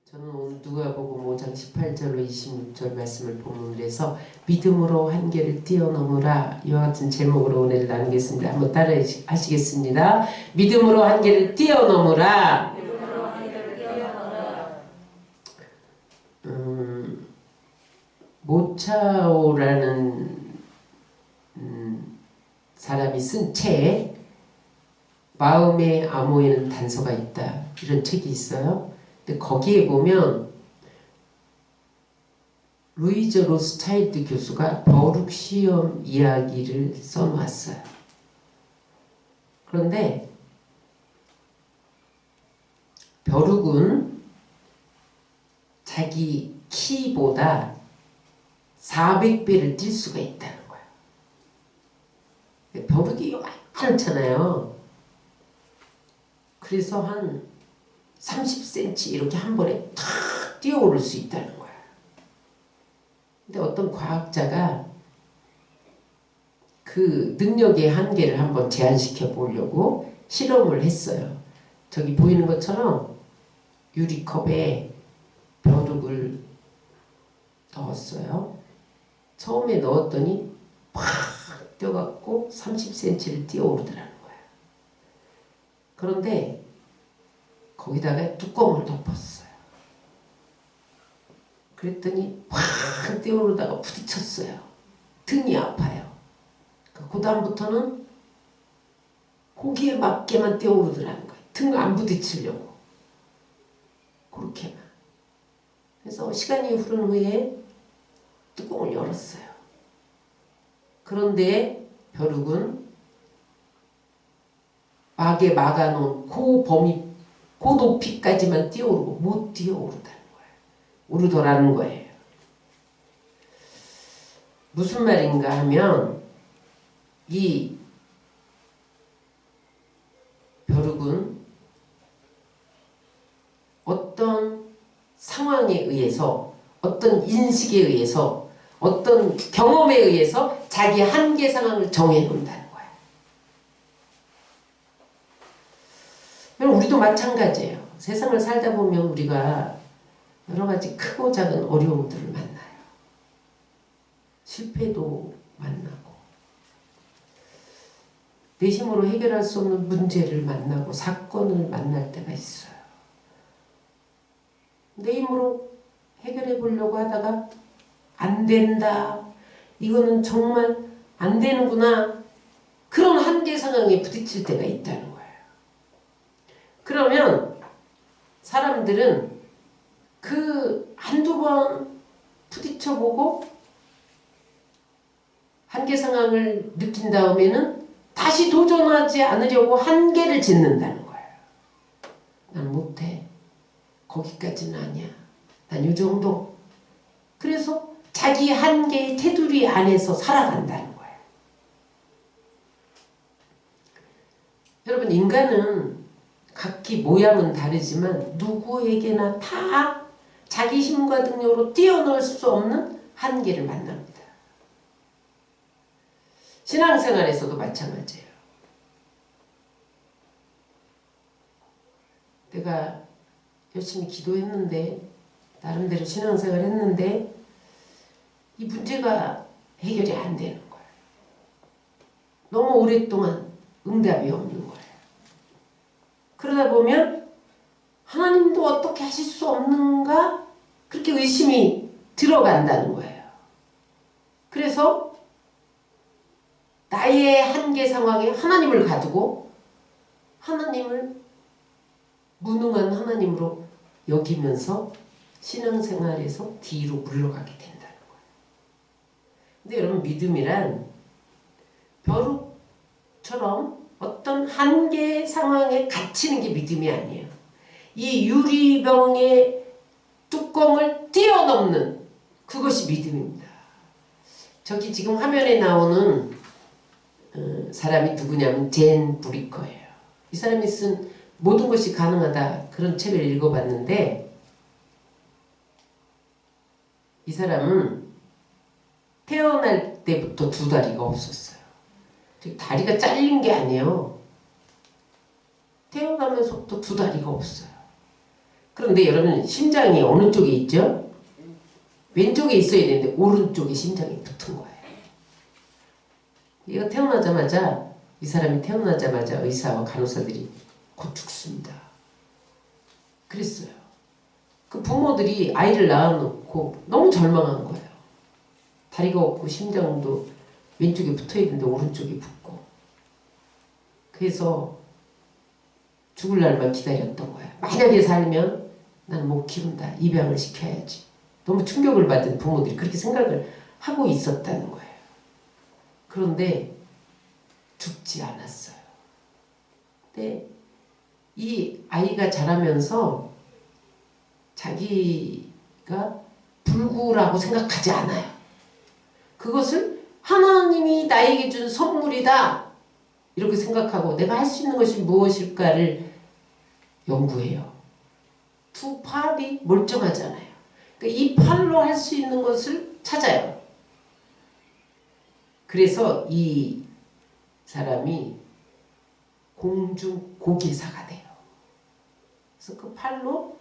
저는 오늘 누가복음 5장 18절로 26절 말씀을 본문으로 해서 믿음으로 한계를 뛰어넘으라 이와 같은 제목으로 오늘 나누겠습니다. 한번 따라 하시겠습니다. 믿음으로 한계를 뛰어넘으라. 모차오라는 사람이 쓴 책 마음의 암호에는 단서가 있다 이런 책이 있어요. 근데 거기에 보면 루이저 로스차일드 교수가 벼룩 시험 이야기를 써놨어요. 그런데 벼룩은 자기 키보다 400배를 뛸 수가 있다는 거예요. 벼룩이 요만하잖아요. 그래서 한 30cm 이렇게 한 번에 탁 뛰어오를 수 있다는 거야. 근데 어떤 과학자가 그 능력의 한계를 한번 제한시켜 보려고 실험을 했어요. 저기 보이는 것처럼 유리컵에 벼룩을 넣었어요. 처음에 넣었더니 팍 뛰어갖고 30cm를 뛰어오르더라는 거야. 그런데 거기다가 뚜껑을 덮었어요. 그랬더니 확 뛰어오르다가 부딪혔어요. 등이 아파요. 그 다음부터는 거기에 맞게만 뛰어오르더라는 거예요. 등 안 부딪히려고. 그렇게만. 그래서 시간이 흐른 후에 뚜껑을 열었어요. 그런데 벼룩은 막에 막아놓은 그 높이까지만 뛰어오르고 못 뛰어오르다는 거예요. 오르더라는 거예요. 무슨 말인가 하면 이 벼룩은 어떤 상황에 의해서 어떤 인식에 의해서 어떤 경험에 의해서 자기 한계 상황을 정해놓는다는 거예요. 우리도 마찬가지예요. 세상을 살다 보면 우리가 여러 가지 크고 작은 어려움들을 만나요. 실패도 만나고 내 힘으로 해결할 수 없는 문제를 만나고 사건을 만날 때가 있어요. 내 힘으로 해결해 보려고 하다가 안 된다. 이거는 정말 안 되는구나. 그런 한계 상황에 부딪힐 때가 있다는 거예요. 그러면 사람들은 그 한두 번 부딪혀보고 한계 상황을 느낀 다음에는 다시 도전하지 않으려고 한계를 짓는다는 거예요. 난 못해. 거기까지는 아니야. 난 이 정도. 그래서 자기 한계의 테두리 안에서 살아간다는 거예요. 여러분, 인간은 각기 모양은 다르지만 누구에게나 다 자기 힘과 능력으로 뛰어넘을 수 없는 한계를 만납니다. 신앙생활에서도 마찬가지예요. 내가 열심히 기도했는데 나름대로 신앙생활 했는데 이 문제가 해결이 안 되는 거예요. 너무 오랫동안 응답이 없는 거예요. 그러다 보면 하나님도 어떻게 하실 수 없는가? 그렇게 의심이 들어간다는 거예요. 그래서 나의 한계 상황에 하나님을 가두고 하나님을 무능한 하나님으로 여기면서 신앙생활에서 뒤로 물러가게 된다는 거예요. 근데 여러분, 믿음이란 벼룩처럼 어떤 한계 상황에 갇히는 게 믿음이 아니에요. 이 유리병의 뚜껑을 뛰어넘는 그것이 믿음입니다. 저기 지금 화면에 나오는 사람이 누구냐면 젠 브리커예요. 이 사람이 쓴 모든 것이 가능하다 그런 책을 읽어봤는데 이 사람은 태어날 때부터 두 다리가 없었어요. 다리가 잘린 게 아니에요. 태어나면서부터 두 다리가 없어요. 그런데 여러분 심장이 어느 쪽에 있죠? 왼쪽에 있어야 되는데 오른쪽에 심장이 붙은 거예요. 이거 태어나자마자 이 사람이 태어나자마자 의사와 간호사들이 곧 죽습니다. 그랬어요. 그 부모들이 아이를 낳아놓고 너무 절망한 거예요. 다리가 없고 심장도 왼쪽에 붙어있는데 오른쪽에 붙고. 그래서 죽을 날만 기다렸던 거야. 만약에 살면 나는 못 키운다. 입양을 시켜야지. 너무 충격을 받은 부모들이 그렇게 생각을 하고 있었다는 거예요. 그런데 죽지 않았어요. 근데 이 아이가 자라면서 자기가 불구라고 생각하지 않아요. 그것을 하나님이 나에게 준 선물이다. 이렇게 생각하고 내가 할 수 있는 것이 무엇일까를 연구해요. 두 팔이 멀쩡하잖아요. 그러니까 이 팔로 할 수 있는 것을 찾아요. 그래서 이 사람이 공중고개사가 돼요. 그래서 그 팔로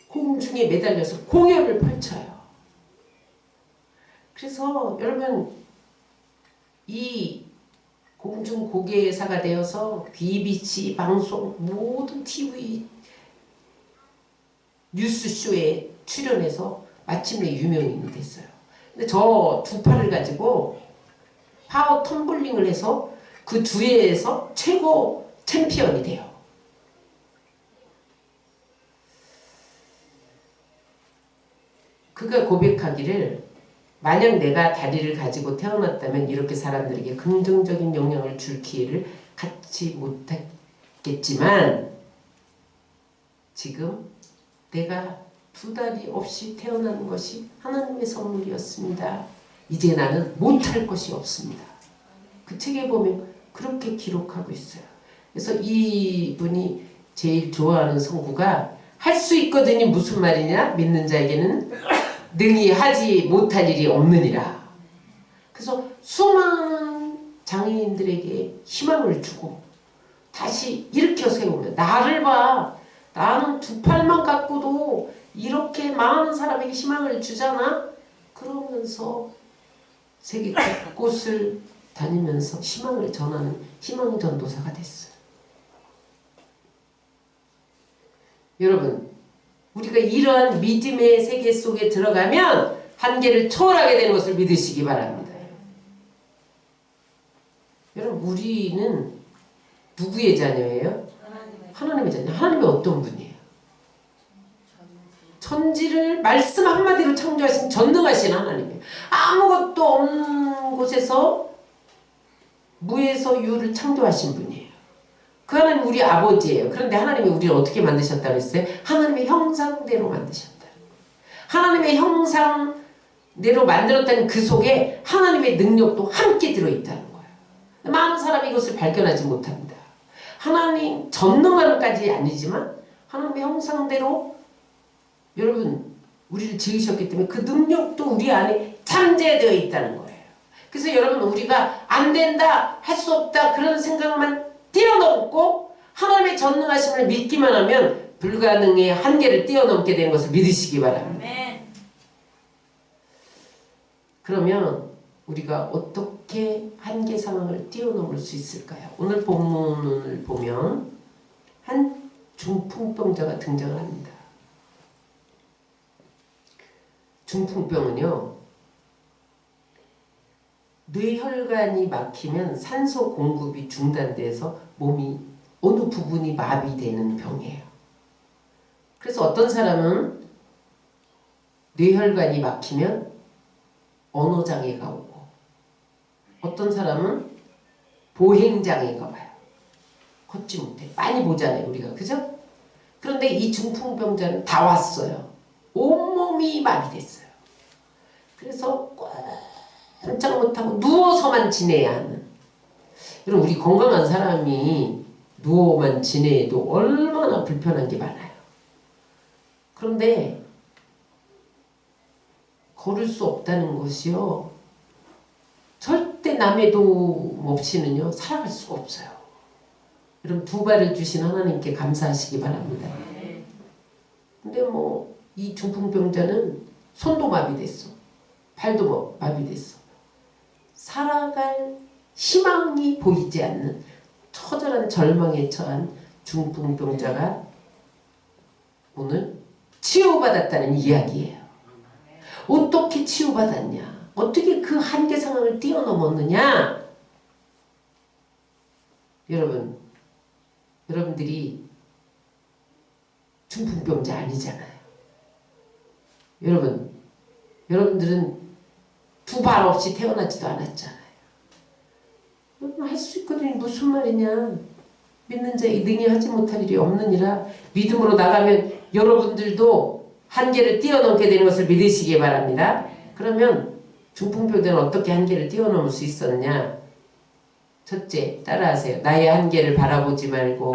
공중에 매달려서 공연을 펼쳐요. 그래서 여러분 이 공중고개사가 되어서 BBC 방송 모든 TV 뉴스쇼에 출연해서 마침내 유명인이 됐어요. 근데 저 두 팔을 가지고 파워 텀블링을 해서 그 주회에서 최고 챔피언이 돼요. 그가 고백하기를 만약 내가 다리를 가지고 태어났다면 이렇게 사람들에게 긍정적인 영향을 줄 기회를 갖지 못했겠지만 지금 내가 두 다리 없이 태어난 것이 하나님의 선물이었습니다. 이제 나는 못할 것이 없습니다. 그 책에 보면 그렇게 기록하고 있어요. 그래서 이분이 제일 좋아하는 성구가 할 수 있거든이 무슨 말이냐? 믿는 자에게는 능히 하지 못할 일이 없느니라. 그래서 수많은 장애인들에게 희망을 주고 다시 일으켜 세우면 나를 봐. 나는 두 팔만 갖고도 이렇게 많은 사람에게 희망을 주잖아. 그러면서 세계 곳곳을 다니면서 희망을 전하는 희망 전도사가 됐어요. 여러분, 우리가 이러한 믿음의 세계 속에 들어가면 한계를 초월하게 되는 것을 믿으시기 바랍니다. 여러분, 우리는 누구의 자녀예요? 하나님의 자녀. 하나님이 어떤 분이에요? 천지를 말씀 한마디로 창조하신 전능하신 하나님이에요. 아무것도 없는 곳에서 무에서 유를 창조하신 분이에요. 그 하나님 우리 아버지예요. 그런데 하나님이 우리를 어떻게 만드셨다고 했어요? 하나님의 형상대로 만드셨다. 하나님의 형상대로 만들었다는 그 속에 하나님의 능력도 함께 들어있다는 거예요. 많은 사람이 이것을 발견하지 못합니다. 하나님 전능함까지 아니지만 하나님의 형상대로 여러분 우리를 지으셨기 때문에 그 능력도 우리 안에 잠재되어 있다는 거예요. 그래서 여러분 우리가 안 된다, 할 수 없다 그런 생각만 뛰어넘고 하나님의 전능하심을 믿기만 하면 불가능의 한계를 뛰어넘게 되는 것을 믿으시기 바랍니다. 그러면 우리가 어떻게 한계 상황을 뛰어넘을 수 있을까요? 오늘 본문을 보면 한 중풍병자가 등장을 합니다. 중풍병은요, 뇌혈관이 막히면 산소 공급이 중단돼서 몸이 어느 부분이 마비되는 병이에요. 그래서 어떤 사람은 뇌혈관이 막히면 언어장애가 오고 어떤 사람은 보행장애가 와요. 걷지 못해. 많이 보잖아요 우리가. 그죠? 그런데 이 중풍병자는 다 왔어요. 온몸이 마비됐어요. 그래서 꼼짝 못하고 누워서만 지내야 하는. 여러분 우리 건강한 사람이 누워만 지내도 얼마나 불편한 게 많아요. 그런데 걸을 수 없다는 것이요 절대 남의 도움 없이는요 살아갈 수가 없어요. 여러분 두 발을 주신 하나님께 감사하시기 바랍니다. 근데 뭐 이 중풍병자는 손도 마비됐어. 발도 뭐 마비됐어. 살아갈 희망이 보이지 않는 처절한 절망에 처한 중풍병자가 오늘 치유받았다는 이야기예요. 어떻게 치유받았냐? 어떻게 그 한계 상황을 뛰어넘었느냐? 여러분들이 중풍병자 아니잖아요. 여러분들은 두 발 없이 태어나지도 않았잖아요. 할 수 있거든요. 무슨 말이냐? 믿는 자에게 능히 하지 못할 일이 없느니라. 믿음으로 나가면 여러분들도 한계를 뛰어넘게 되는 것을 믿으시기 바랍니다. 그러면 중풍병자는 어떻게 한계를 뛰어넘을 수 있었냐? 첫째, 따라하세요. 나의 한계를 바라보지 말고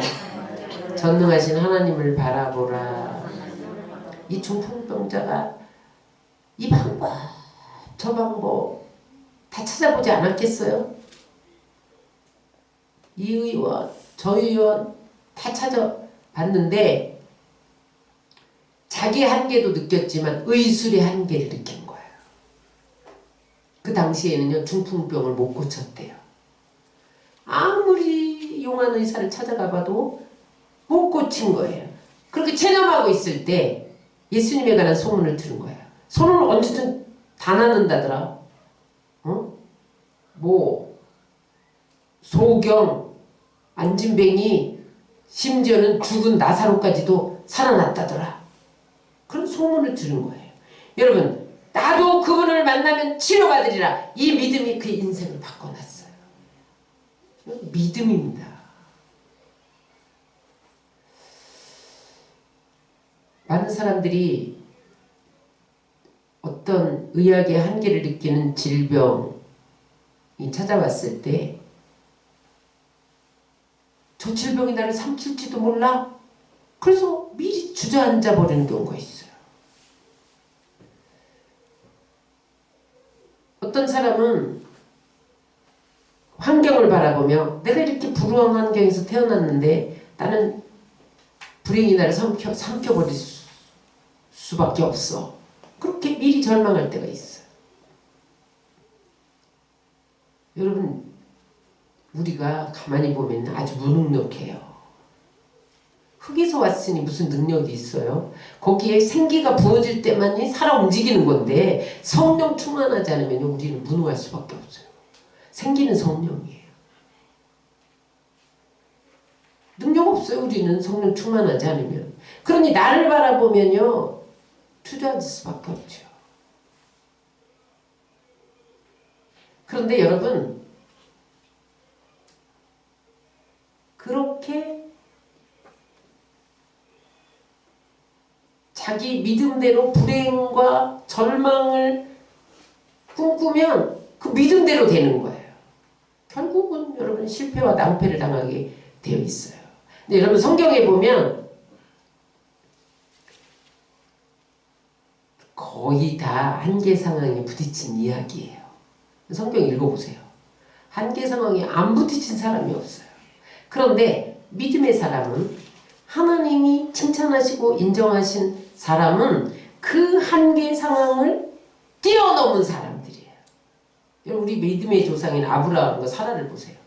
전능하신 하나님을 바라보라. 이 중풍병자가 이 방법 저 방법 다 찾아보지 않았겠어요? 이 의원 저 의원 다 찾아봤는데 자기 한계도 느꼈지만 의술의 한계를 느낀 거예요. 그 당시에는요 중풍병을 못 고쳤대요. 아무리 용한 의사를 찾아가 봐도 못 고친 거예요. 그렇게 체념하고 있을 때 예수님에 관한 소문을 들은 거예요. 손을 언제든 다 낫는다더라. 뭐 소경, 안진뱅이, 심지어는 죽은 나사로까지도 살아났다더라. 그런 소문을 들은 거예요. 여러분, 나도 그분을 만나면 치료받으리라. 이 믿음이 그의 인생을 바꿔놨어요. 믿음입니다. 많은 사람들이 어떤 의학의 한계를 느끼는 질병이 찾아왔을 때 저 질병이 나를 삼킬지도 몰라? 그래서 미리 주저앉아 버리는 경우가 있어요. 어떤 사람은 환경을 바라보며 내가 이렇게 불우한 환경에서 태어났는데 나는 불행이 나를 삼켜버릴 수밖에 없어. 그렇게 미리 절망할 때가 있어요. 여러분, 우리가 가만히 보면 아주 무능력해요. 흙에서 왔으니 무슨 능력이 있어요? 거기에 생기가 부어질 때만이 살아 움직이는 건데 성령 충만하지 않으면 우리는 무능할 수밖에 없어요. 생기는 성령이에요. 능력 없어요. 우리는 성령 충만하지 않으면. 그러니 나를 바라보면요 주저앉을 수밖에 없죠. 그런데 여러분 그렇게 자기 믿음대로 불행과 절망을 꿈꾸면 그 믿음대로 되는 거예요. 결국은 여러분 실패와 낭패를 당하게 되어 있어요. 근데 여러분 성경에 보면 거의 다 한계 상황에 부딪힌 이야기예요. 성경 읽어보세요. 한계 상황에 안 부딪힌 사람이 없어요. 그런데 믿음의 사람은 하나님이 칭찬하시고 인정하신 사람은 그 한계 상황을 뛰어넘은 사람들이에요. 여러분 우리 믿음의 조상인 아브라함과 사라를 보세요.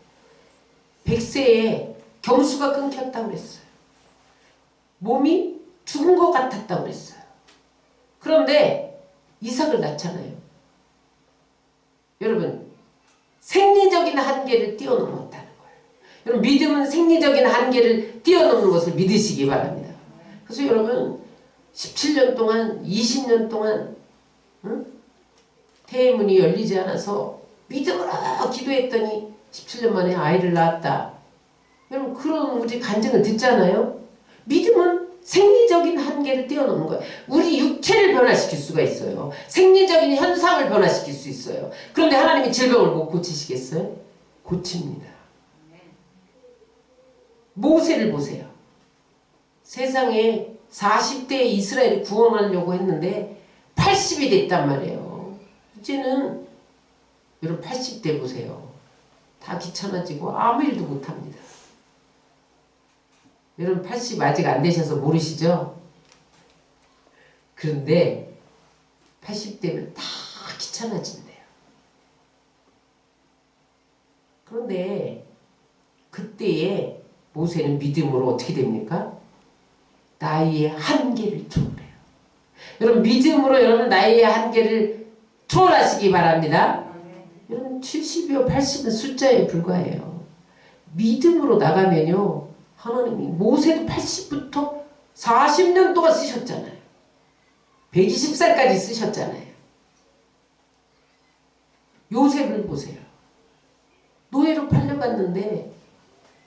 100세에 경수가 끊겼다고 그랬어요. 몸이 죽은 것 같았다고 그랬어요. 그런데 이삭을 낳잖아요. 여러분 생리적인 한계를 뛰어넘었다는 거예요. 여러분 믿음은 생리적인 한계를 뛰어넘는 것을 믿으시기 바랍니다. 그래서 여러분 17년 동안 20년 동안 태문이 열리지 않아서 믿음으로 기도했더니 17년 만에 아이를 낳았다. 여러분 그런 우리 간증을 듣잖아요. 믿음은 생리적인 한계를 뛰어넘는 거예요. 우리 육체를 변화시킬 수가 있어요. 생리적인 현상을 변화시킬 수 있어요. 그런데 하나님이 질병을 못 고치시겠어요? 고칩니다. 모세를 보세요. 세상에 40대 이스라엘을 구원하려고 했는데 80이 됐단 말이에요. 이제는 여러분 80대 보세요. 다 귀찮아지고 아무 일도 못합니다. 여러분 80 아직 안 되셔서 모르시죠? 그런데 80대면 다 귀찮아진대요. 그런데 그때에 모세는 믿음으로 어떻게 됩니까? 나이의 한계를 초월해요. 여러분 믿음으로 여러분 나이의 한계를 초월하시기 바랍니다. 여러분 70이요 80은 숫자에 불과해요. 믿음으로 나가면요 하나님이 모세도 80부터 40년 동안 쓰셨잖아요. 120살까지 쓰셨잖아요. 요셉을 보세요. 노예로 팔려갔는데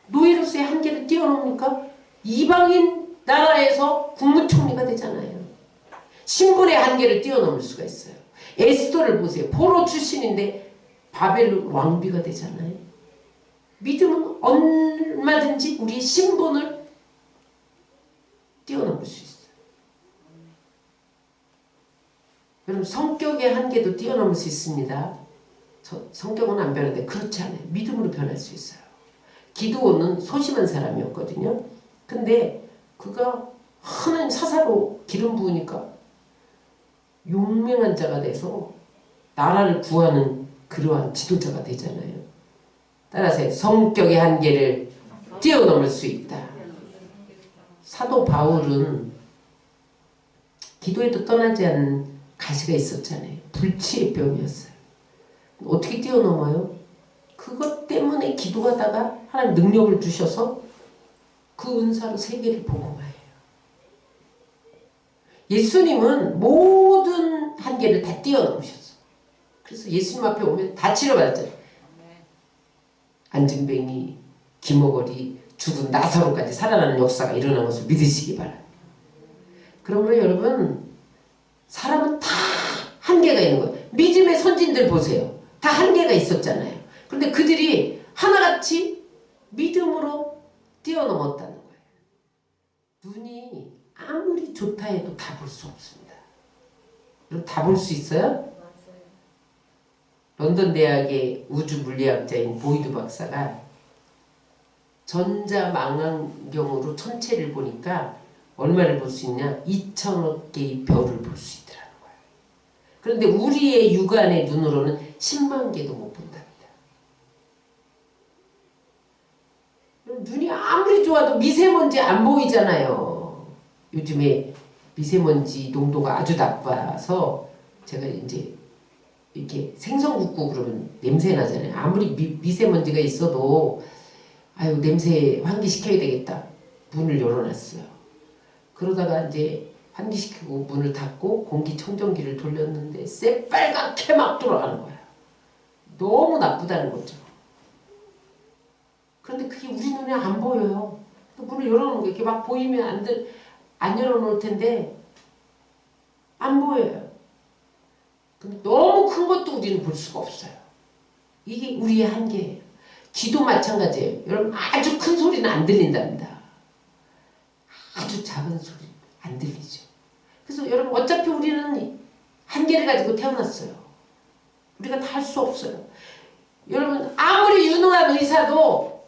노예로서의 한계를 뛰어넘으니까 이방인 나라에서 국무총리가 되잖아요. 신분의 한계를 뛰어넘을 수가 있어요. 에스더를 보세요. 포로 출신인데 바벨 왕비가 되잖아요. 믿음은 얼마든지 우리 신분을 뛰어넘을 수 있어요. 여러분 성격의 한계도 뛰어넘을 수 있습니다. 성격은 안 변하는데 그렇지 않아요. 믿음으로 변할 수 있어요. 기드온은 소심한 사람이었거든요. 근데 그가 하나님 사사로 기름 부으니까 용맹한 자가 돼서 나라를 구하는 그러한 지도자가 되잖아요. 따라서 성격의 한계를 뛰어넘을 수 있다. 사도 바울은 기도에도 떠나지 않는 가시가 있었잖아요. 불치의 병이었어요. 어떻게 뛰어넘어요? 그것 때문에 기도하다가 하나님 능력을 주셔서 그 은사로 세계를 복음화해요. 예수님은 모든 한계를 다 뛰어넘으셨어. 그래서 예수님 앞에 오면 다 치료받았잖아요. 안진뱅이, 기머거리, 죽은 나사로까지 살아나는 역사가 일어난 것을 믿으시기 바랍니다. 그러므로 여러분 사람은 다 한계가 있는 거예요. 믿음의 선진들 보세요. 다 한계가 있었잖아요. 그런데 그들이 하나같이 믿음으로 뛰어넘었다는 거예요. 눈이 아무리 좋다 해도 다 볼 수 없습니다. 여러분 다 볼 수 있어요? 런던 대학의 우주 물리학자인 보이드 박사가 전자망원경으로 천체를 보니까 얼마를 볼 수 있냐? 2천억 개의 별을 볼 수 있더라는 거예요. 그런데 우리의 육안의 눈으로는 10만 개도 못 본답니다. 눈이 아무리 좋아도 미세먼지 안 보이잖아요. 요즘에 미세먼지 농도가 아주 나빠서 제가 이제 이렇게 생선 굽고 그러면 냄새 나잖아요. 아무리 미세먼지가 있어도 아유 냄새 환기시켜야 되겠다. 문을 열어놨어요. 그러다가 이제 환기시키고 문을 닫고 공기청정기를 돌렸는데 새빨갛게 막 돌아가는 거야. 너무 나쁘다는 거죠. 그런데 그게 우리 눈에 안 보여요. 문을 열어놓은 게 이렇게 막 보이면 안 열어놓을 텐데 안 보여요. 근데 너무 큰 것도 우리는 볼 수가 없어요. 이게 우리의 한계예요. 귀도 마찬가지예요. 여러분 아주 큰 소리는 안 들린답니다. 아주 작은 소리 안 들리죠. 그래서 여러분 어차피 우리는 한계를 가지고 태어났어요. 우리가 다 할 수 없어요. 여러분 아무리 유능한 의사도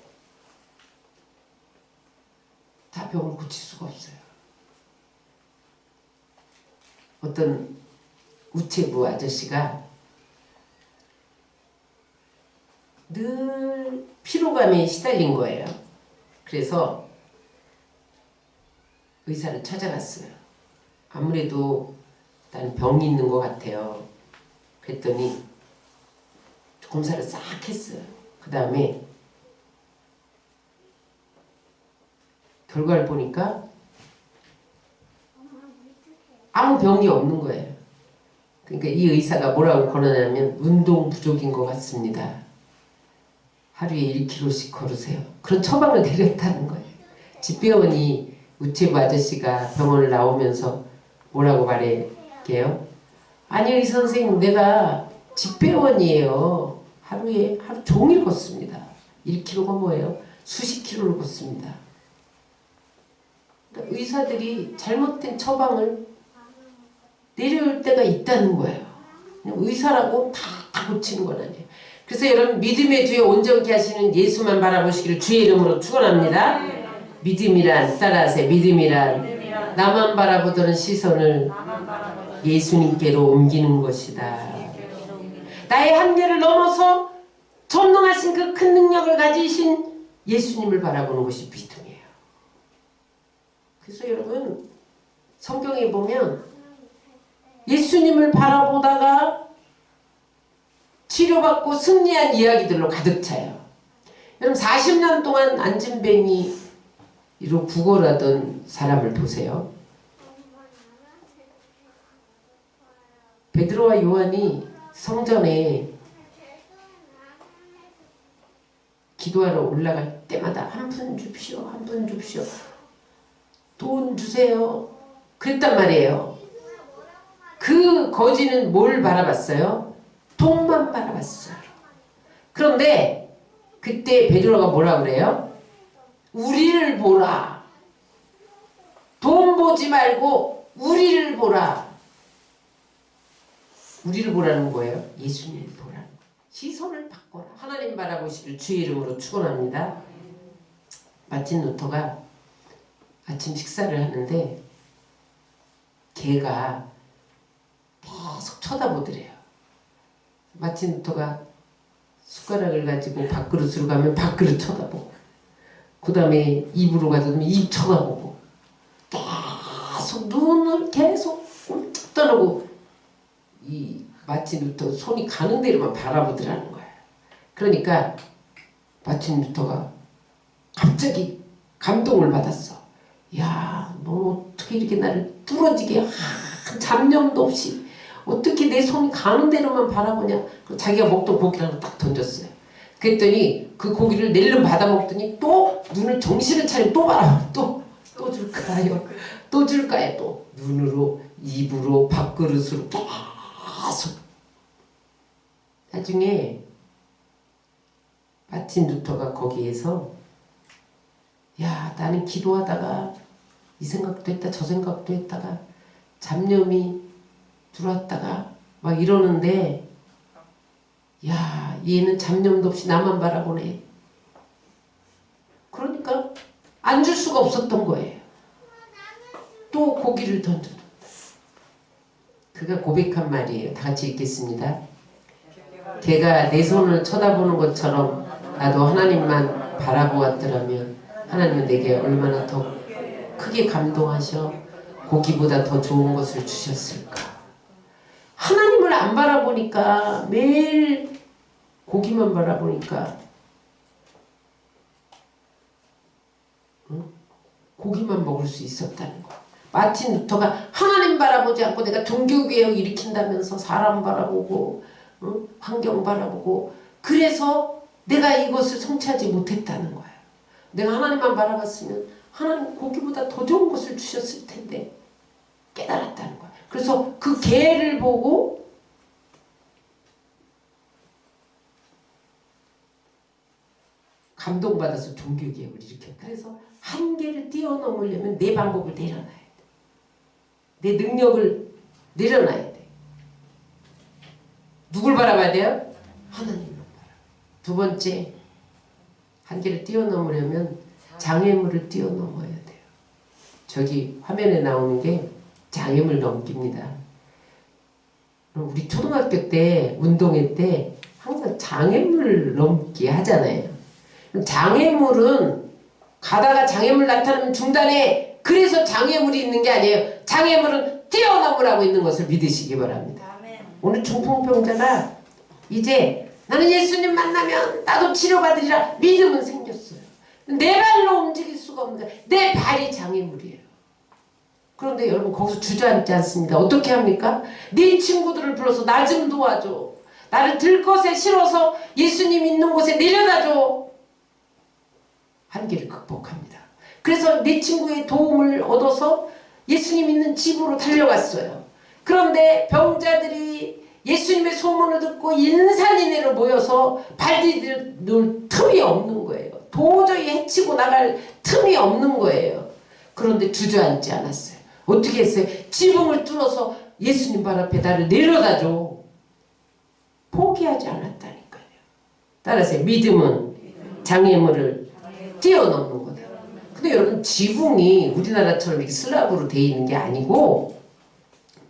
다 병을 고칠 수가 없어요. 어떤 우체부 아저씨가 늘 피로감에 시달린 거예요. 그래서 의사를 찾아갔어요. 아무래도 난 병이 있는 것 같아요. 그랬더니 검사를 싹 했어요. 그 다음에 결과를 보니까 아무 병이 없는 거예요. 그러니까 이 의사가 뭐라고 권하냐면 운동 부족인 것 같습니다. 하루에 1km씩 걸으세요. 그런 처방을 내렸다는 거예요. 집배원이 우체부 아저씨가 병원을 나오면서 뭐라고 말할게요? 아니 의사 선생님 내가 집배원이에요. 하루 종일 걷습니다. 1km가 뭐예요? 수십 킬로를 걷습니다. 그러니까 의사들이 잘못된 처방을 내려올 때가 있다는 거예요. 의사라고 다 고치는 건 아니에요. 그래서 여러분 믿음의 주에 온전케 하시는 예수만 바라보시기를 주의 이름으로 축원합니다. 믿음이란 따라하세요. 믿음이란 나만 바라보던 시선을 예수님께로 옮기는 것이다. 나의 한계를 넘어서 전능하신 그 큰 능력을 가지신 예수님을 바라보는 것이 믿음이에요. 그래서 여러분 성경에 보면 예수님을 바라보다가 치료받고 승리한 이야기들로 가득 차요. 여러분 40년 동안 안진뱅이로 구걸하던 사람을 보세요. 베드로와 요한이 성전에 기도하러 올라갈 때마다 한 푼 줍시오, 한 푼 줍시오, 돈 주세요 그랬단 말이에요. 그 거지는 뭘 바라봤어요? 돈만 바라봤어요. 그런데 그때 베드로가 뭐라 그래요? 우리를 보라. 돈 보지 말고 우리를 보라. 우리를 보라는 거예요. 예수님을 보라는 거예요. 시선을 바꿔라. 하나님 바라보시길 주의 이름으로 축원합니다. 마틴 루터가 아침 식사를 하는데 개가 계속 쳐다보더래요. 마틴 루터가 숟가락을 가지고 밥그릇으로 가면 밥그릇 쳐다보고, 그 다음에 입으로 가면 입 쳐다보고, 계속 눈을 계속 꼼짝 떠나고 이 마틴 루터 손이 가는 대로만 바라보더라는 거예요. 그러니까 마틴 루터가 갑자기 감동을 받았어. 야, 너 어떻게 이렇게 나를 뚫어지게 잡념도 없이 어떻게 내 손이 가는 대로만 바라보냐. 자기가 먹던 고기를 하나 딱 던졌어요. 그랬더니 그 고기를 낼름 받아먹더니 또 눈을 정신을 차리고 또 바라봐. 또 줄까요? 또 줄까요? 또 눈으로 입으로 밥그릇으로 계속. 나중에 마틴 루터가 거기에서 야, 나는 기도하다가 이 생각도 했다 저 생각도 했다가 잡념이 들어왔다가 막 이러는데, 야, 얘는 잡념도 없이 나만 바라보네. 그러니까 안 줄 수가 없었던 거예요. 또 고기를 던져줬다. 그가 고백한 말이에요. 다 같이 읽겠습니다. 걔가 내 손을 쳐다보는 것처럼 나도 하나님만 바라보았더라면 하나님은 내게 얼마나 더 크게 감동하셔 고기보다 더 좋은 것을 주셨을까. 하나님을 안 바라보니까, 매일 고기만 바라보니까 고기만 먹을 수 있었다는 거야. 마틴 루터가 하나님 바라보지 않고 내가 종교개혁 일으킨다면서 사람 바라보고 환경 바라보고 그래서 내가 이것을 성취하지 못했다는 거야. 내가 하나님만 바라봤으면 하나님 고기보다 더 좋은 것을 주셨을 텐데 깨달았다는 거야. 그래서 그 개를 보고 감동받아서 종교개혁을 일으켰다. 그래서 한계를 뛰어넘으려면 내 방법을 내려놔야 돼. 내 능력을 내려놔야 돼. 누굴 바라봐야 돼요? 하나님만 바라. 두 번째, 한계를 뛰어넘으려면 장애물을 뛰어넘어야 돼요. 저기 화면에 나오는 게 장애물 넘기입니다. 우리 초등학교 때 운동회 때 항상 장애물 넘기 하잖아요. 장애물은 가다가 장애물 나타나면 중단해. 그래서 장애물이 있는 게 아니에요. 장애물은 뛰어넘으라고 있는 것을 믿으시기 바랍니다. 오늘 중풍병자가 이제 나는 예수님 만나면 나도 치료받으리라 믿음은 생겼어요. 내 발로 움직일 수가 없는 거예요. 내 발이 장애물이에요. 그런데 여러분 거기서 주저앉지 않습니다. 어떻게 합니까? 네 친구들을 불러서 나 좀 도와줘. 나를 들 것에 실어서 예수님 있는 곳에 내려다줘. 한계를 극복합니다. 그래서 내 친구의 도움을 얻어서 예수님 있는 집으로 달려갔어요. 그런데 병자들이 예수님의 소문을 듣고 인산인해로 모여서 발디딜 틈이 없는 거예요. 도저히 해치고 나갈 틈이 없는 거예요. 그런데 주저앉지 않았어요. 어떻게 했어요? 지붕을 뚫어서 예수님 발 앞에 나를 내려다줘. 포기하지 않았다니까요. 따라서 믿음은 장애물을 뛰어넘는 거다. 그 근데 여러분 지붕이 우리나라처럼 이렇게 슬랍으로 돼 있는 게 아니고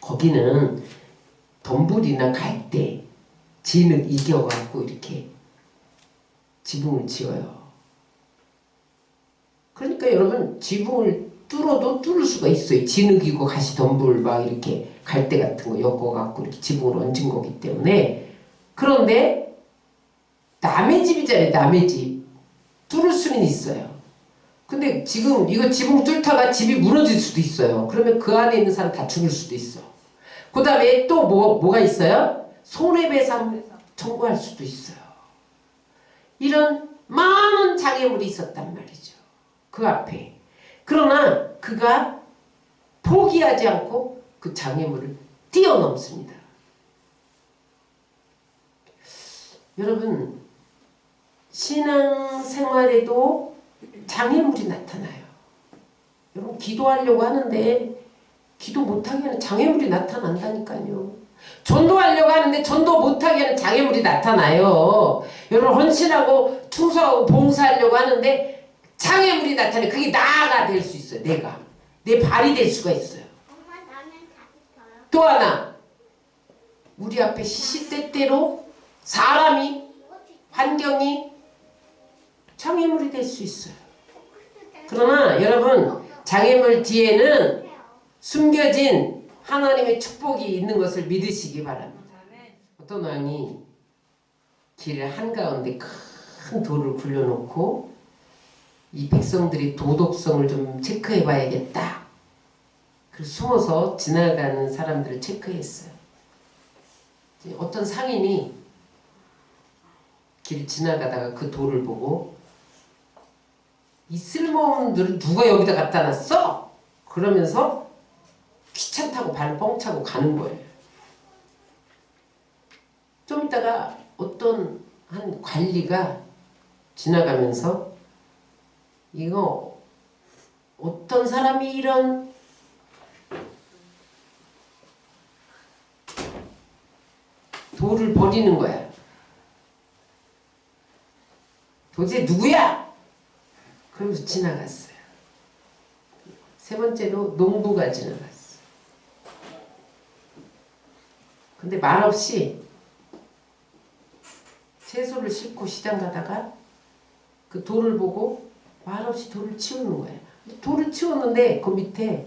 거기는 덤불이나 갈대, 진흙 이겨갖고 이렇게 지붕을 지어요. 그러니까 여러분 지붕을 뚫어도 뚫을 수가 있어요. 진흙이고 가시덤불 막 이렇게 갈대 같은 거 엮어갖고 이렇게 지붕을 얹은 거기 때문에. 그런데 남의 집이잖아요. 남의 집. 뚫을 수는 있어요. 근데 지금 이거 지붕 뚫다가 집이 무너질 수도 있어요. 그러면 그 안에 있는 사람 다 죽을 수도 있어. 그 다음에 또 뭐가 있어요? 손해배상 청구할 수도 있어요. 이런 많은 장애물이 있었단 말이죠. 그 앞에. 그러나 그가 포기하지 않고 그 장애물을 뛰어넘습니다. 여러분 신앙생활에도 장애물이 나타나요. 여러분 기도하려고 하는데 기도 못하게 하는 장애물이 나타난다니까요. 전도하려고 하는데 전도 못하게 하는 장애물이 나타나요. 여러분 헌신하고 충성하고 봉사하려고 하는데 장애물이 나타나요. 그게 나가 될 수 있어요. 내가. 내 발이 될 수가 있어요. 엄마 라면 다 붙어요. 또 하나 우리 앞에 시시때때로 사람이 환경이 장애물이 될 수 있어요. 그러나 여러분 장애물 뒤에는 숨겨진 하나님의 축복이 있는 것을 믿으시기 바랍니다. 어떤 왕이 길 한가운데 큰 돌을 굴려놓고 이 백성들이 도덕성을 좀 체크해 봐야겠다. 그래서 숨어서 지나가는 사람들을 체크했어요. 어떤 상인이 길 지나가다가 그 돌을 보고 이 쓸모없는 돌을 누가 여기다 갖다 놨어? 그러면서 귀찮다고 발을 뻥 차고 가는 거예요. 좀 있다가 어떤 한 관리가 지나가면서 이거 어떤 사람이 이런 돌을 버리는 거야. 도대체 누구야? 그러면서 지나갔어요. 세 번째로 농부가 지나갔어요. 근데 말없이 채소를 싣고 시장 가다가 그 돌을 보고 말없이 돌을 치우는 거예요. 돌을 치웠는데 그 밑에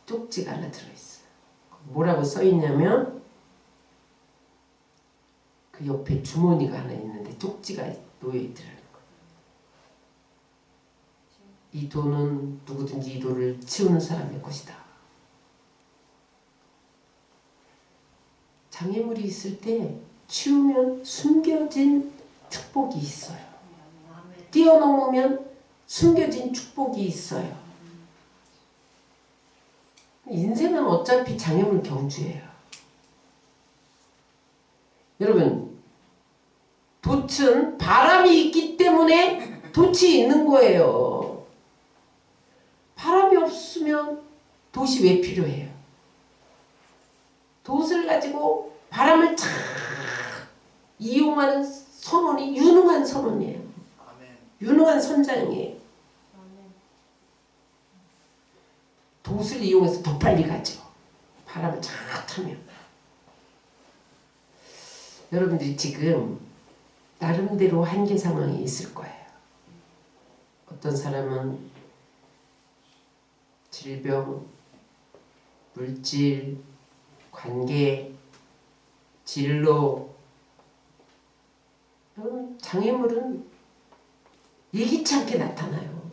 쪽지가 하나 들어있어요. 뭐라고 써있냐면 그 옆에 주머니가 하나 있는데 쪽지가 놓여있더라는 거예요. 이 돈은 누구든지 이 돌을 치우는 사람의 것이다. 장애물이 있을 때 치우면 숨겨진 축복이 있어요. 뛰어넘으면 숨겨진 축복이 있어요. 인생은 어차피 장애물 경주예요. 여러분 돛은 바람이 있기 때문에 돛이 있는 거예요. 바람이 없으면 돛이 왜 필요해요? 돛을 가지고 바람을 쫙 이용하는 선원이 유능한 선원이에요. 유능한 선장이에요. 돛을 이용해서 더 빨리 가죠. 바람을 쫙 타면. 여러분들이 지금 나름대로 한계 상황이 있을 거예요. 어떤 사람은 질병, 물질, 관계, 진로, 장애물은 예기치 않게 나타나요.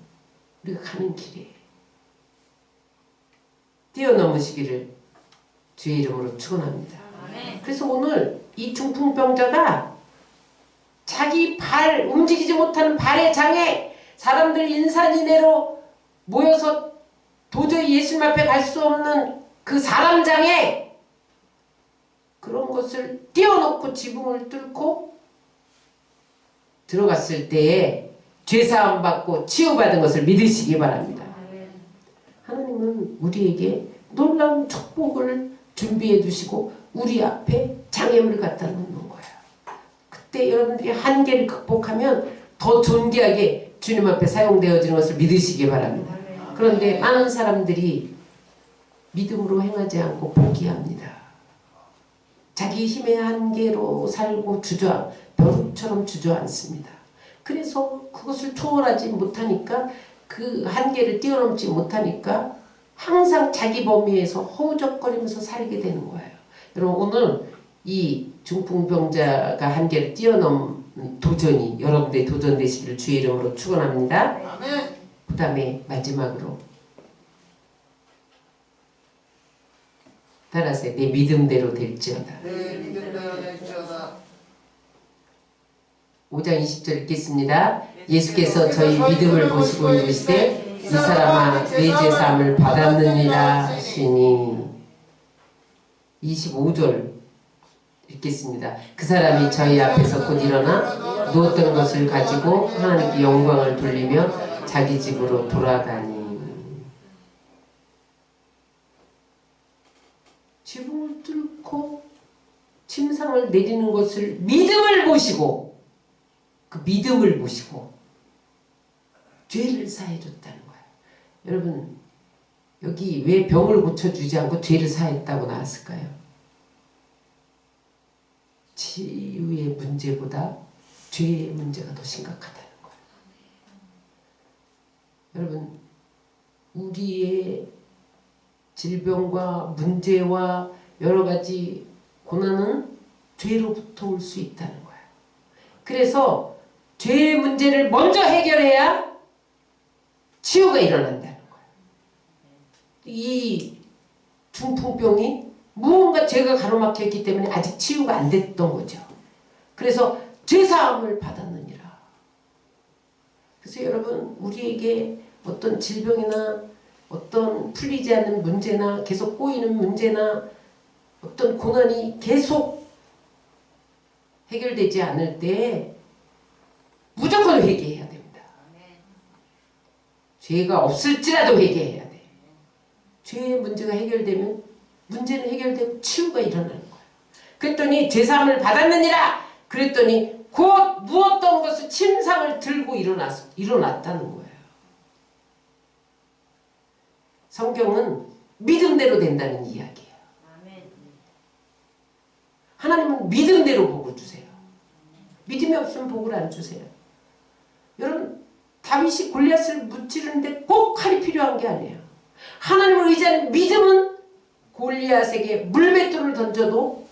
우리가 가는 길에. 뛰어넘으시기를 주의 이름으로 축원합니다. 그래서 오늘 이 중풍병자가 자기 발, 움직이지 못하는 발의 장애, 사람들 인산인해로 모여서 도저히 예수님 앞에 갈 수 없는 그 사람 장애, 그런 것을 뛰어넘고 지붕을 뚫고 들어갔을 때에 죄사함 받고 치유받은 것을 믿으시기 바랍니다. 하나님은 우리에게 놀라운 축복을 준비해 주시고 우리 앞에 장애물을 갖다 놓는 거예요. 그때 여러분들이 한계를 극복하면 더 존귀하게 주님 앞에 사용되어지는 것을 믿으시기 바랍니다. 그런데 많은 사람들이 믿음으로 행하지 않고 포기합니다. 자기 힘의 한계로 살고 벼룩처럼 주저앉습니다. 그래서 그것을 초월하지 못하니까, 그 한계를 뛰어넘지 못하니까 항상 자기 범위에서 허우적거리면서 살게 되는 거예요. 여러분, 오늘 이 중풍병자가 한계를 뛰어넘은 도전이 여러분들의 도전 되시기를 주의 이름으로 축원합니다. 그 다음에 마지막으로 따라서 내 믿음대로 될지어다. 내 믿음대로 될지어다. 5장 20절 읽겠습니다. 예수께서 저희 믿음을 보시고 이르시되 이 사람아 내 제사함을 받았느니라 하시니. 25절 읽겠습니다. 그 사람이 저희 앞에서 곧 일어나 누웠던 것을 가지고 하나님께 영광을 돌리며 자기 집으로 돌아가니. 지붕을 뚫고 침상을 내리는 것을 믿음을 보시고, 그 믿음을 보시고 죄를 사해줬다는 거예요. 여러분, 여기 왜 병을 고쳐주지 않고 죄를 사했다고 나왔을까요? 치유의 문제보다 죄의 문제가 더 심각하다는 거예요. 여러분, 우리의 질병과 문제와 여러 가지 고난은 죄로부터 올 수 있다는 거예요. 그래서 죄의 문제를 먼저 해결해야 치유가 일어난다는 거예요. 이 중풍병이 무언가 죄가 가로막혀 있기 때문에 아직 치유가 안 됐던 거죠. 그래서 죄사함을 받았느니라. 그래서 여러분, 우리에게 어떤 질병이나 어떤 풀리지 않는 문제나 계속 꼬이는 문제나 어떤 고난이 계속 해결되지 않을 때 무조건 회개해야 됩니다. 죄가 없을지라도 회개해야 돼. 죄의 문제가 해결되면 문제는 해결되고 치유가 일어나는 거예요. 그랬더니 제사함을 받았느니라. 그랬더니 곧 누웠던 것을 침상을 들고 일어났다는 거예요. 성경은 믿음대로 된다는 이야기예요. 하나님은 믿음대로 복을 주세요. 믿음이 없으면 복을 안 주세요. 여러분, 다윗이 골리앗을 무찌르는데 꼭 칼이 필요한 게 아니에요. 하나님을 의지하는 믿음은 골리앗에게 물맷돌을 던져도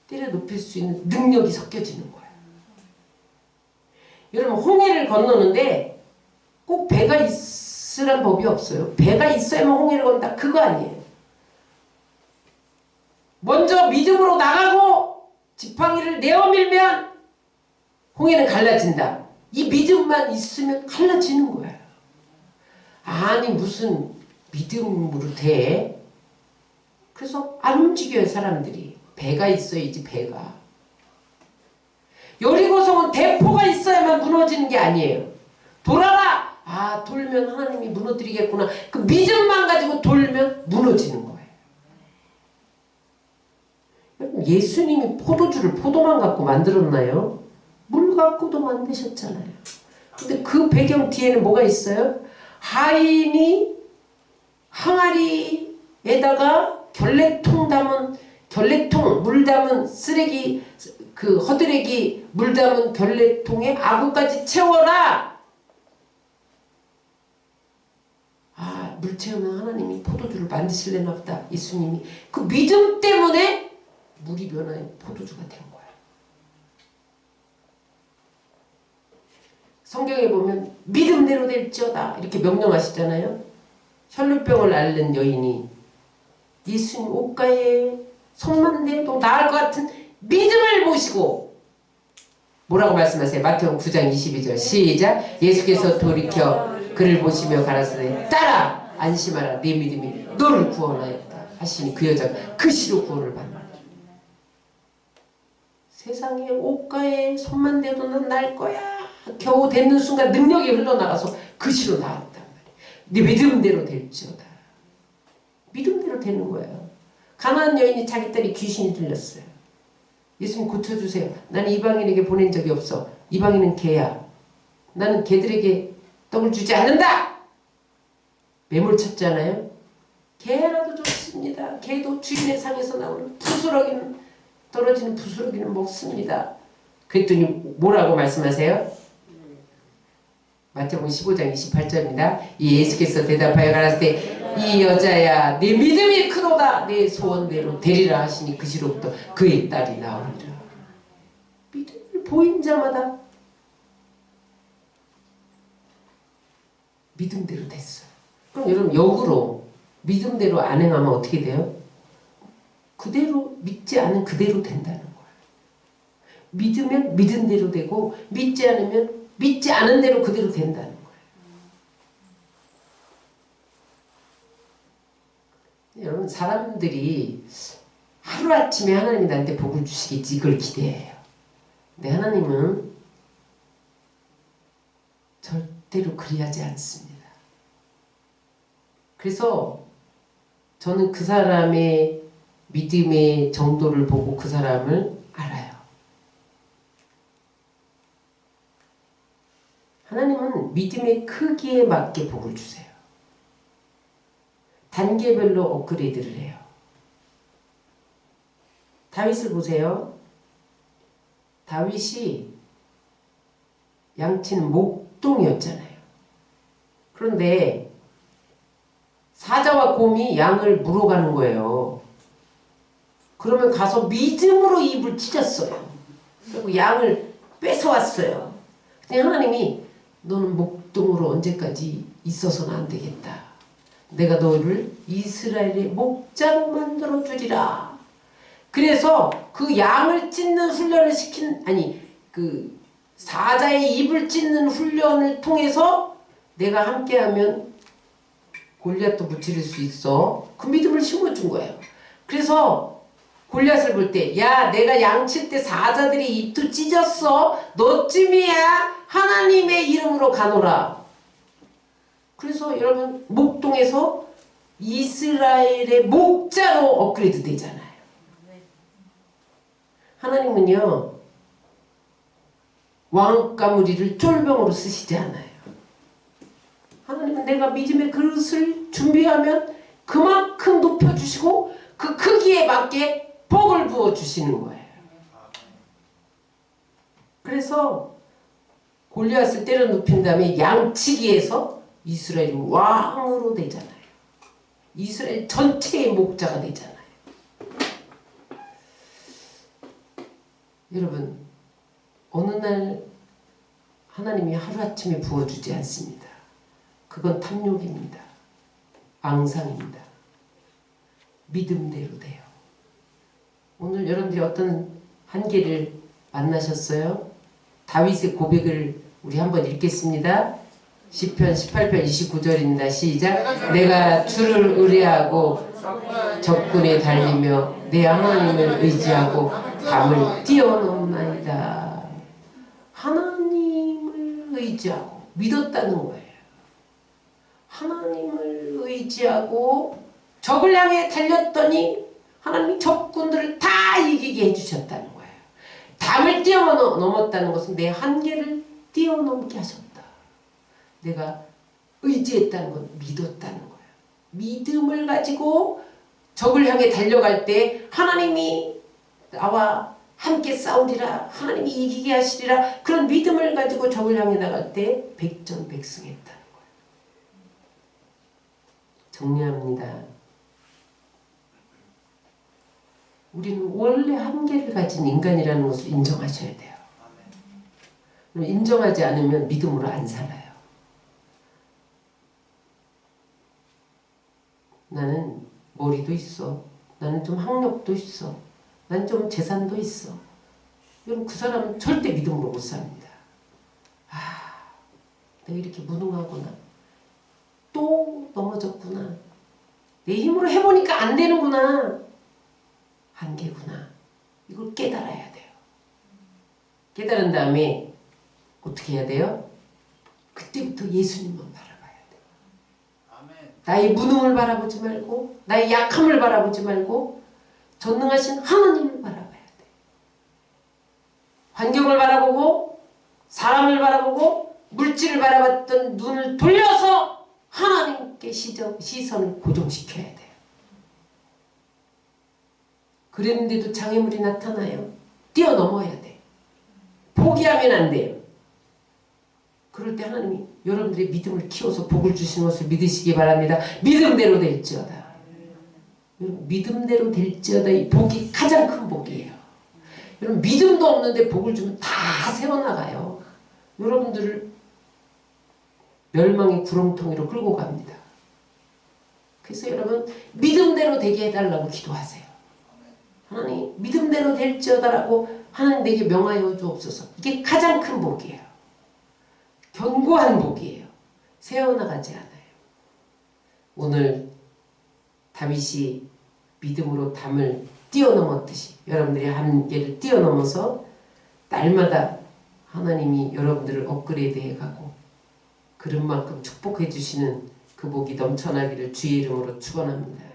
때려 눕힐 수 있는 능력이 섞여지는 거예요. 여러분, 홍해를 건너는데 꼭 배가 있으란 법이 없어요. 배가 있어야만 홍해를 건다, 그거 아니에요. 먼저 믿음으로 나가고 지팡이를 내어밀면 홍해는 갈라진다. 이 믿음만 있으면 갈라지는 거예요. 아니, 무슨 믿음으로 돼? 그래서 안 움직여요, 사람들이. 배가 있어야지, 배가. 여리고성은 대포가 있어야만 무너지는 게 아니에요. 돌아라! 아, 돌면 하나님이 무너뜨리겠구나. 그 믿음만 가지고 돌면 무너지는 거예요. 예수님이 포도주를 포도만 갖고 만들었나요? 물 갖고도 만드셨잖아요. 근데 그 배경 뒤에는 뭐가 있어요? 하인이 항아리에다가 물 담은 쓰레기, 그 허드레기 물 담은 결례통에 아구까지 채워라. 아, 물 채우면 하나님이 포도주를 만드실래나 보다. 예수님이 그 믿음 때문에 물이 변화해 포도주가 된 거야. 성경에 보면 믿음대로 될지어다 이렇게 명령하시잖아요. 혈루병을 앓는 여인이 예수님 옷가에 손만 대도 나을 것 같은 믿음을 보시고 뭐라고 말씀하세요? 마태복음 9장 22절 시작. 예수께서 돌이켜 그를 보시며 가라사대 따라 안심하라 내 믿음이 너를 구원하였다 하시니 그 여자가 그 시로 구원을 받는다. 세상에 옷가에 손만 대도 난 날 거야. 겨우 댔는 순간 능력이 흘러나가서 그 시로 나왔단 말이야. 네 믿음대로 될지어다. 믿음대로 되는 거예요. 가난한 여인이 자기 딸이 귀신이 들렸어요. 예수님 고쳐주세요. 나는 이방인에게 보낸 적이 없어. 이방인은 개야. 나는 개들에게 떡을 주지 않는다. 매몰쳤잖아요. 개라도 좋습니다. 개도 주인의 상에서 나오는 부스러기는 떨어지는 부스러기는 먹습니다. 그랬더니 뭐라고 말씀하세요? 마태복음 15장 28절입니다. 이 예수께서 대답하여 가라사대 이 여자야 내 믿음이 크도다 내 소원대로 되리라 하시니 그 시로부터 그의 딸이 나오리라. 믿음을 보인 자마다 믿음대로 됐어요. 그럼 여러분 역으로 믿음대로 안 행하면 어떻게 돼요? 그대로 믿지 않은 그대로 된다는 거예요. 믿으면 믿은 대로 되고 믿지 않으면 믿지 않은 대로 그대로 된다는 거예요. 여러분 사람들이 하루아침에 하나님이 나한테 복을 주시겠지 이걸 기대해요. 근데 하나님은 절대로 그리하지 않습니다. 그래서 저는 그 사람의 믿음의 정도를 보고 그 사람을 알아요. 하나님은 믿음의 크기에 맞게 복을 주세요. 단계별로 업그레이드를 해요. 다윗을 보세요. 다윗이 양치는 목동이었잖아요. 그런데 사자와 곰이 양을 물어가는 거예요. 그러면 가서 믿음으로 입을 찢었어요. 그리고 양을 뺏어왔어요. 근데 하나님이 너는 목동으로 언제까지 있어서는 안 되겠다. 내가 너를 이스라엘의 목자로 만들어 주리라. 그래서 그 양을 찢는 훈련을 그 사자의 입을 찢는 훈련을 통해서 내가 함께하면 골리앗도 무찌를 수 있어. 그 믿음을 심어준 거예요. 그래서 골리앗을 볼 때, 야, 내가 양칠 때 사자들이 입도 찢었어. 너쯤이야 하나님의 이름으로 가노라. 그래서 여러분 목동에서 이스라엘의 목자로 업그레이드 되잖아요. 하나님은요 왕가무리를 쫄병으로 쓰시지 않아요. 하나님은 내가 믿음의 그릇을 준비하면 그만큼 높여주시고 그 크기에 맞게 복을 부어주시는 거예요. 그래서 골리앗을 때려 눕힌 다음에 양치기에서 이스라엘이 왕으로 되잖아요. 이스라엘 전체의 목자가 되잖아요. 여러분 어느 날 하나님이 하루아침에 부어주지 않습니다. 그건 탐욕입니다. 앙상입니다. 믿음대로 돼요. 오늘 여러분들이 어떤 한계를 만나셨어요? 다윗의 고백을 우리 한번 읽겠습니다. 시편 18편 29절입니다. 시작. 내가 주를 의뢰하고 적군에 달리며 내 하나님을 의지하고 담을 뛰어넘나이다. 하나님을 의지하고 믿었다는 거예요. 하나님을 의지하고 적을 향해 달렸더니 하나님이 적군들을 다 이기게 해주셨다는 거예요. 담을 뛰어넘었다는 것은 내 한계를 뛰어넘게 하셨다. 내가 의지했다는 건 믿었다는 거예요. 믿음을 가지고 적을 향해 달려갈 때 하나님이 나와 함께 싸우리라. 하나님이 이기게 하시리라. 그런 믿음을 가지고 적을 향해 나갈 때 백전백승했다는 거예요. 정리합니다. 우리는 원래 한계를 가진 인간이라는 것을 인정하셔야 돼요. 인정하지 않으면 믿음으로 안 살아요. 나는 머리도 있어. 나는 좀 학력도 있어. 나는 좀 재산도 있어. 여러분 그 사람은 절대 믿음으로 못 삽니다. 아, 내가 이렇게 무능하구나. 또 넘어졌구나. 내 힘으로 해보니까 안 되는구나. 한계구나. 이걸 깨달아야 돼요. 깨달은 다음에 어떻게 해야 돼요? 그때부터 예수님만 바라봐야 돼요. 아멘. 나의 무능을 바라보지 말고 나의 약함을 바라보지 말고 전능하신 하나님을 바라봐야 돼요. 환경을 바라보고 사람을 바라보고 물질을 바라봤던 눈을 돌려서 하나님께 시선을 고정시켜야 돼요. 그랬는데도 장애물이 나타나요. 뛰어넘어야 돼. 포기하면 안 돼요. 그럴 때 하나님이 여러분들의 믿음을 키워서 복을 주시는 것을 믿으시기 바랍니다. 믿음대로 될지어다. 여러분, 믿음대로 될지어다. 이 복이 가장 큰 복이에요. 여러분, 믿음도 없는데 복을 주면 다 세워나가요. 여러분들을 멸망의 구렁텅이로 끌고 갑니다. 그래서 여러분, 믿음대로 되게 해달라고 기도하세요. 하나님, 믿음대로 될지어다라고 하나님 내게 명하여 주옵소서. 이게 가장 큰 복이에요. 견고한 복이에요. 세워나가지 않아요. 오늘 다윗이 믿음으로 담을 뛰어넘었듯이 여러분들이 한계를 뛰어넘어서 날마다 하나님이 여러분들을 업그레이드해 가고 그런 만큼 축복해 주시는 그 복이 넘쳐나기를 주의 이름으로 축원합니다.